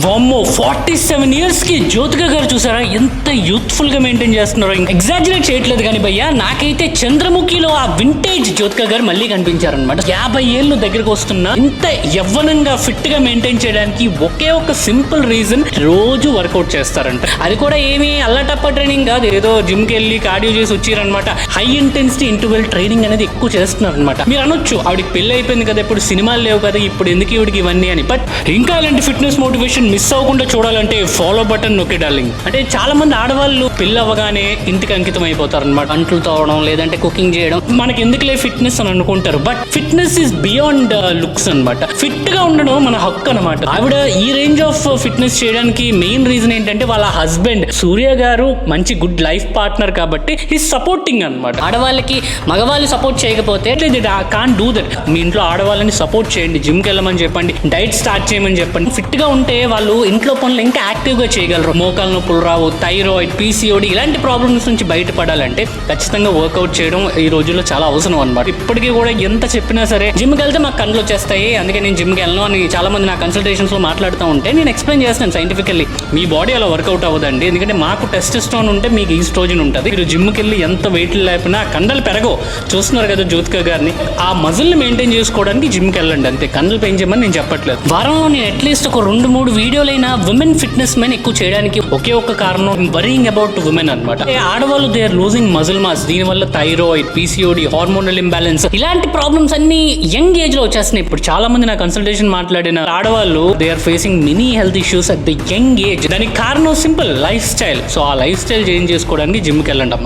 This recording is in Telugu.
వామ్మో 47 years కి జ్యోతిక గారు చూసారా ఎంత యూత్ఫుల్ గా మెయింటైన్ చేస్తున్నారో. ఎగ్జాజరేట్ చేయట్లేదు కానీ భయ్యా, నాకైతే చంద్రముఖిలో ఆ వింటేజ్ జ్యోతిక గారు మళ్ళీ కనిపించారనమాట. 50 ఏళ్ళు దగ్గరకు వస్తున్నా ఇంత యవ్వనంగా ఫిట్ గా మెయింటైన్ చేయడానికి ఒకే ఒక సింపుల్ రీజన్, రోజు వర్కౌట్ చేస్తారంట. అది కూడా ఏమి అల్లటప్ప ట్రైనింగ్ కాదు, ఏదో జిమ్ కి వెళ్ళి కార్డియో చేసి వచ్చారనమాట. హై ఇంటెన్సిటీ ఇంటర్వెల్ ట్రైనింగ్ అనేది ఎక్కువ చేస్తున్నారు అనమాట. మీరు అనొచ్చు ఆవిడకి పెళ్లి అయిపోయింది కదా, ఇప్పుడు సినిమాలు లేవు కదా, ఇప్పుడు ఎందుకు ఇవిడికి ఇవన్నీ అని. బట్ ఇంకా ఇలాంటి ఫిట్నెస్ మోటివేషన్ మిస్ అవ్వకుండా చూడాలంటే ఫాలో బటన్ నొక్కి డార్లింగ్. అంటే చాలా మంది ఆడవాళ్ళు పెళ్లి అవ్వగానే ఇంటికి అంకితం అయిపోతారు అనమాట. అంట్లు తోవడం లేదంటే కుకింగ్ చేయడం, మనకి ఎందుకులే ఫిట్నెస్ అని అనుకుంటారు. But fitness is beyond looks అనమాట. ఫిట్ గా ఉండడం మన హక్కు అనమాట. ఆవిడ ఈ రేంజ్ ఆఫ్ ఫిట్నెస్ చేయడానికి మెయిన్ రీజన్ ఏంటంటే వాళ్ళ హస్బెండ్ సూర్య గారు మంచి గుడ్ లైఫ్ పార్ట్నర్ కాబట్టి ఈస్ సపోర్టింగ్ అనమాట. ఆడవాళ్ళకి మగవాళ్ళు సపోర్ట్ చేయకపోతే కాంట్ డూ దట్. మీ ఇంట్లో ఆడవాళ్ళని సపోర్ట్ చేయండి, జిమ్కి వెళ్ళమని చెప్పండి, డైట్ స్టార్ట్ చేయమని చెప్పండి. ఫిట్ గా ఉంటే వాళ్ళు ఇంట్లో పనులు ఇంకా యాక్టివ్ గా చేయగలరు. మోకాలు నొప్పులు రావు, థైరాయిడ్, పీసీఓడి ఇలాంటి ప్రాబ్లమ్స్ నుంచి బయటపడాలంటే ఖచ్చితంగా వర్కౌట్ చేయడం ఈ రోజుల్లో చాలా అవసరం అనమాట. ఇప్పటికీ కూడా ఎంత చెప్పినా సరే జిమ్కి వెళ్తే మాకు కళ్ళు వచ్చేస్తాయి, అందుకే నేను జిమ్కి వెళ్ళను అని చాలా మంది నా కన్సల్టేషన్స్ లో మాట్లాడుతూ ఉంటే నేను ఎక్స్ప్లెయిన్ చేస్తాను సైంటిఫికల్లీ. మీ బాడీ అలా వర్కౌట్ అవ్వదండి, ఎందుకంటే మాకు టెస్టోస్టెరాన్ ఉంటే మీకు ఈస్ట్రోజన్ ఉంటుంది. మీరు జిమ్కి వెళ్ళి ఎంత వెయిట్ లేకపోయినా కండలు పెరగవు. చూస్తున్నారు కదా జ్యోతిక గారిని, ఆ మజిల్ ని మెయింటైన్ చేసుకోవడానికి జిమ్కి వెళ్ళండి అంతే, కండలు పెంచమని నేను చెప్పట్లేదు. వారంలో నేను అట్లీస్ట్ ఒక 2-3 వీడియోలైనా విమెన్ ఫిట్నెస్ మెన్ ఎక్కువ చేయడానికి ఒకే ఒక్క కారణం, వరింగ్ అబౌట్ విమెన్ అనమాట. ఆడవాళ్ళు they are losing muscle mass, దీనివల్ల థైరాయిడ్, పీసీఓడి, హార్మోనల్ ఇంబ్యాలెన్స్ ఇలాంటి ప్రాబ్లమ్స్ అన్ని యంగ్ ఏజ్ లో వచ్చేస్తున్నాయి. ఇప్పుడు చాలా మంది నా కన్సల్టేషన్ మాట్లాడిన ఆడవాళ్ళు they are facing many health issues at the young age. దానికి కారణం సింపుల్, లైఫ్ స్టైల్. సో ఆ లైఫ్ స్టైల్ చేంజ్ చేసుకోవడానికి జిమ్కి వెళ్ళండి అమ్మా.